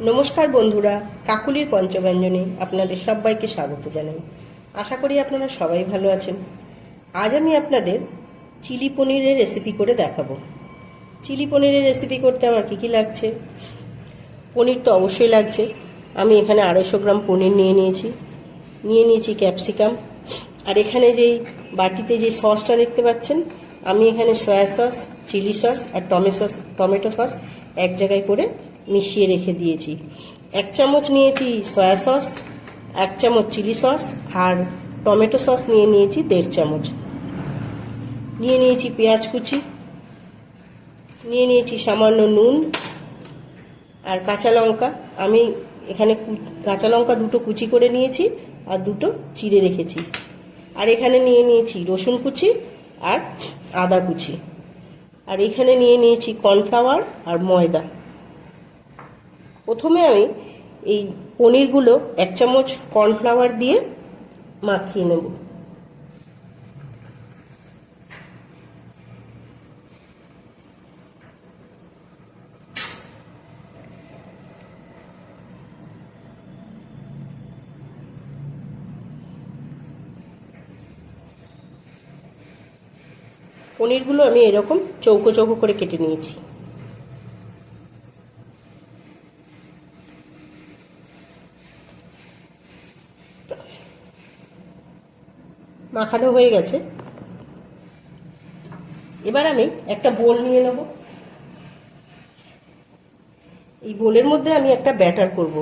নমস্কার বন্ধুরা, কাকুলির পঞ্চব্যঞ্জনে আপনাদের সবাইকে স্বাগত জানাই। আশা করি আপনারা সবাই ভালো আছেন। আজ আমি আপনাদের চিলি পনিরের রেসিপি করে দেখাবো। চিলি পনিরের রেসিপি করতে আমার কী কী লাগছে? পনির তো অবশ্যই লাগছে। আমি এখানে 250 গ্রাম পনির নিয়ে নিয়েছি ক্যাপসিকাম। আর এখানে যেই বাটিতে যে সসটা দেখতে পাচ্ছেন, আমি এখানে সয়া সস, চিলি সস আর টমেটো সস এক জায়গায় করে মিশিয়ে রেখে দিয়েছি। 1 চামচ নিয়েছি সয়া সস, 1 চামচ চিলি সস আর টমেটো সস নিয়েছি 1.5 চামচ। নিয়েছি পেঁয়াজ কুচি, নিয়েছি সামান্য নুন আর কাঁচা লঙ্কা। আমি এখানে কাঁচা লঙ্কা 2টো কুচি করে নিয়েছি আর 2টো চিড়ে রেখেছি। আর এখানে নিয়েছি রসুন কুচি আর আদা কুচি। আর এখানে নিয়েছি কর্নফ্লাওয়ার আর ময়দা। প্রথমে আমি এই পনিরগুলো 1 চামচ কর্নফ্লাওয়ার দিয়ে মাখিয়ে নেব। পনিরগুলো আমি এরকম চৌকো চৌকো করে কেটে নিয়েছি। মাখানো হয়ে গেছে। এবার আমি একটা বোল নিয়ে নেব। এই বোলের মধ্যে আমি একটা ব্যাটার করব।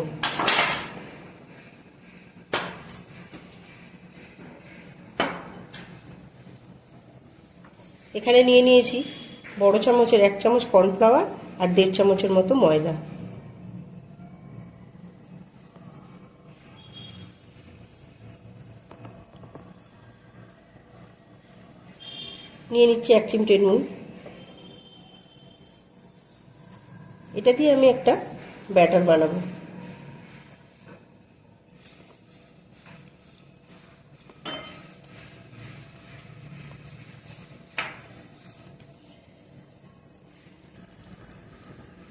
এখানে নিয়েছি বড় চামচের 1 চামচ কর্নফ্লাওয়ার আর 1.5 চামচের মতো ময়দা। নিয়ে নিচ্ছি 1 চিমটে নুন। এটা দিয়ে আমি একটা ব্যাটার বানাবো।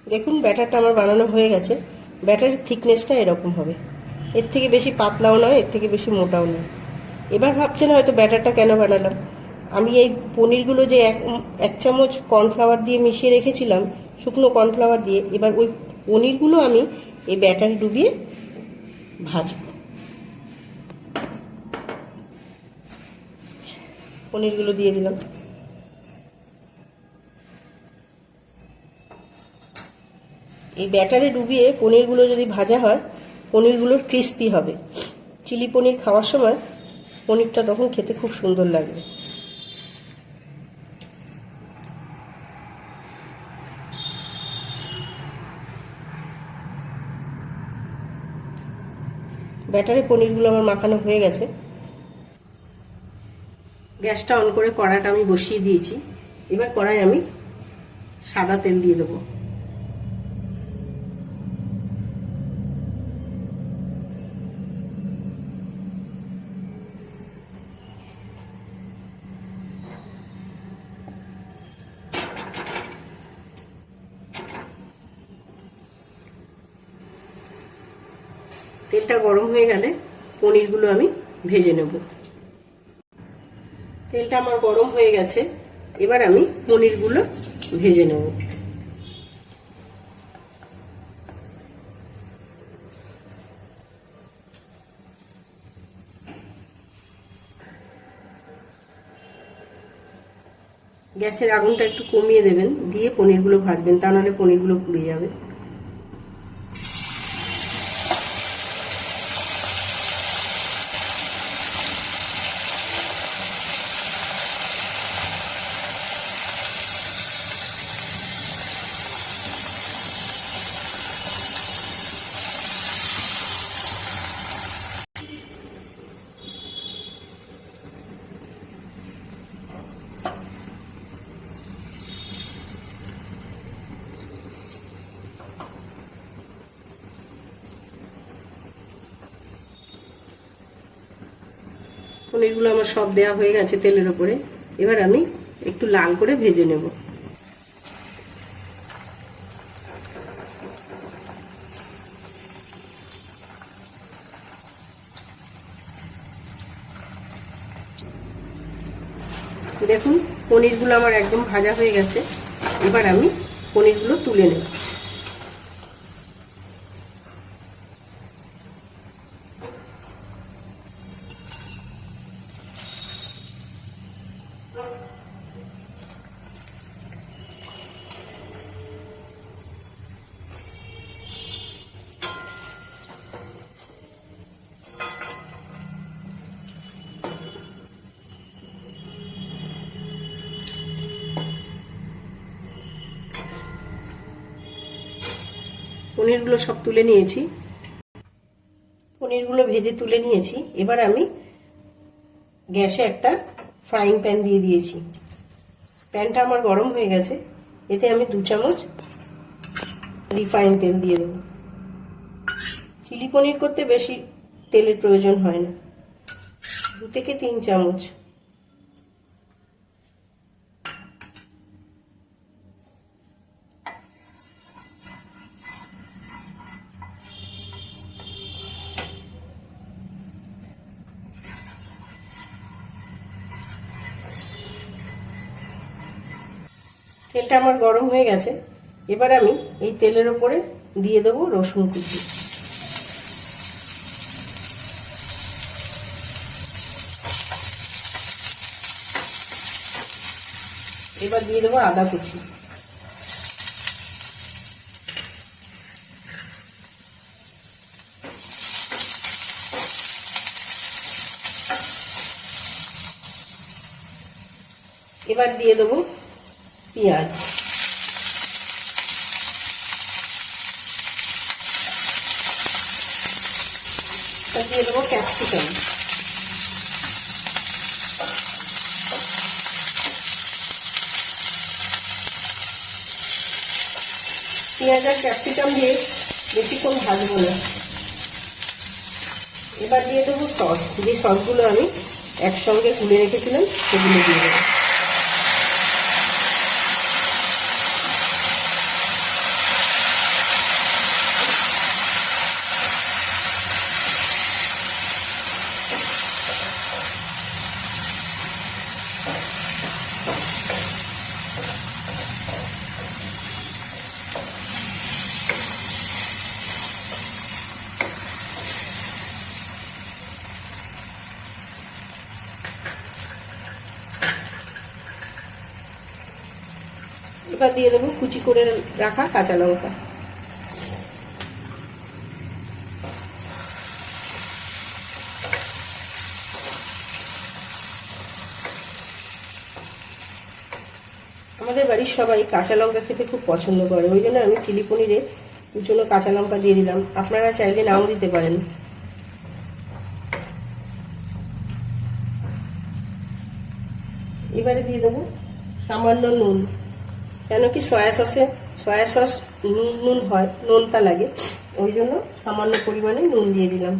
দেখুন ব্যাটারটা আমার বানানো হয়ে গেছে। ব্যাটারের থিকনেসটা এরকম হবে। এর থেকে বেশি পাতলাও নয়, এর থেকে বেশি মোটাও নয়। এবার ভাবছেন হয়তো ব্যাটারটা কেন বানালাম। আমি এই পনিরগুলো যে এক চামচ কর্নফ্লাওয়ার দিয়ে মিশিয়ে রেখেছিলাম, শুকনো কর্নফ্লাওয়ার দিয়ে, এবার ওই পনিরগুলো আমি এই ব্যাটারে ডুবিয়ে ভাজবো। পনিরগুলো দিয়ে দিলাম। এই ব্যাটারে ডুবিয়ে পনিরগুলো যদি ভাজা হয়, পনিরগুলো ক্রিস্পি হবে। চিলি পনির খাওয়ার সময় পনিরটা তখন খেতে খুব সুন্দর লাগবে। ব্যাটারে পনিরগুলো আমার মাখানো হয়ে গেছে। গ্যাসটা অন করে কড়াইটা আমি বসিয়ে দিয়েছি। এবার কড়াই আমি সাদা তেল দিয়ে দেবো। তেলটা গরম হয়ে গেলে পনিরগুলো আমি ভেজে নেব। তেলটা আমার গরম হয়ে গেছে। এবার আমি পনিরগুলো ভেজে নেব। গ্যাসের আগুনটা একটু কমিয়ে দেবেন, দিয়ে পনিরগুলো ভাজবেন, তা নাহলে পনিরগুলো পুড়ে যাবে। পনিরগুলো আমার সব দেওয়া হয়ে গেছে তেলের উপরে। এবার আমি একটু লাল করে ভেজে নেব। দেখুন পনিরগুলো আমার একদম ভাজা হয়ে গেছে। এবার আমি পনিরগুলো তুলে নেব। পনিরগুলো সব তুলে নিয়েছি। পনিরগুলো ভেজে তুলে নিয়েছি। এবার আমি গ্যাসে একটা ফ্রাইং প্যান দিয়ে দিয়েছি। প্যানটা আমার গরম হয়ে গেছে। এতে আমি 2 চামচ রিফাইন তেল দিয়ে দেব। চিলি পনির করতে বেশি তেলের প্রয়োজন হয় না, 2 থেকে 3 চামচ। তেলটা আমার গরম হয়ে গেছে। এবার আমি এই তেলের ওপরে দিয়ে দেবো রসুন কুচি। এবার দিয়ে দেবো আদা কুচি। এবার দিয়ে দেবো পেঁয়াজ। দিয়ে দেবো ক্যাপসিকাম। পেঁয়াজ আর ক্যাপসিকাম দিয়ে বেশিক্ষণ ভাজবো না। এবার দিয়ে দেবো সস। যে সসগুলো আমি একসঙ্গে গুলে রেখেছিলাম সেগুলো দিয়ে দেবো। এবার দিয়ে দেবো কুচি করে রাখা কাঁচা লঙ্কা। আমাদের বাড়ির সবাই কাঁচা লঙ্কা খেতে খুব পছন্দ করে, ওই জন্য আমি চিলি পনিরে কুচনো কাঁচা লঙ্কা দিয়ে দিলাম। আপনারা চাইলে নাও দিতে পারেন। এবারে দিয়ে দেবো সামান্য নুন, কেন কি সয়া সস নুন হয়, নোনতা লাগে, ওই জন্য সামান্য পরিমাণে নুন দিয়ে দিলাম।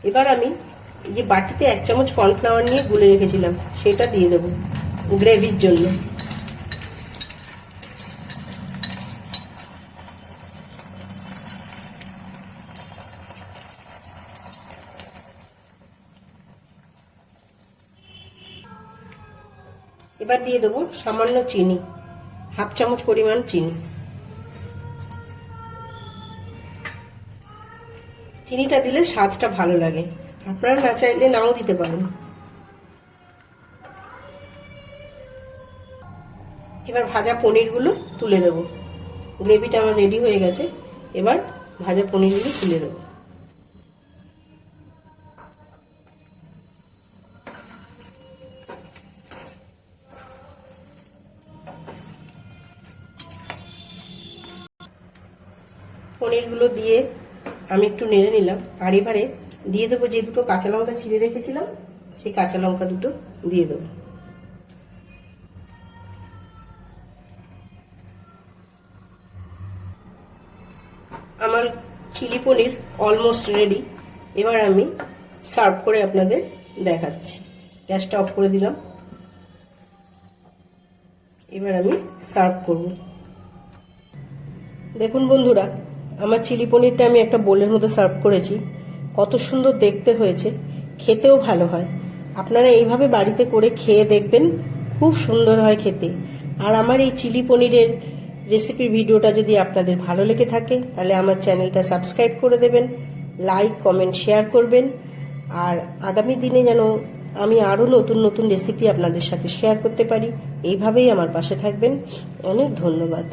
এবার আমি যে বাটিতে 1 চামচ কর্নফ্লাওয়ার নিয়ে গুলে রেখেছিলাম সেটা দিয়ে দেবো গ্রেভির জন্য। এবার দিয়ে দেবো সামান্য চিনি, 1/2 চামচ পরিমাণ চিনি। চিনিটা দিলে স্বাদটা ভালো লাগে, আপনারা না চাইলে নাও দিতে পারেন। এবার ভাজা পনিরগুলো তুলে দেবো। গ্রেভিটা আমার রেডি হয়ে গেছে। এবার ভাজা পনিরগুলো তুলে দেবো। পনিরগুলো দিয়ে আমি একটু নেড়ে নিলাম। আর এবারে দিয়ে দেবো যে 2টো কাঁচা লঙ্কা ছিঁড়ে রেখেছিলাম, সেই কাঁচা লঙ্কা 2টো দিয়ে দেবো। আমার চিলি পনির অলমোস্ট রেডি। এবার আমি সার্ভ করে আপনাদের দেখাচ্ছি। গ্যাসটা অফ করে দিলাম। এবার আমি সার্ভ করব। দেখুন বন্ধুরা, আমার চিলি পনিরটা আমি একটা বোলের মধ্যে সার্ভ করেছি। কত সুন্দর দেখতে হয়েছে, খেতেও ভালো হয়। আপনারা এইভাবে বাড়িতে করে খেয়ে দেখবেন, খুব সুন্দর হয় খেতে। আর আমার এই চিলি পনিরের রেসিপির ভিডিওটা যদি আপনাদের ভালো লেগে থাকে তাহলে আমার চ্যানেলটা সাবস্ক্রাইব করে দেবেন, লাইক কমেন্ট শেয়ার করবেন। আর আগামী দিনে যেন আমি আরও নতুন নতুন রেসিপি আপনাদের সাথে শেয়ার করতে পারি, এইভাবেই আমার পাশে থাকবেন। অনেক ধন্যবাদ।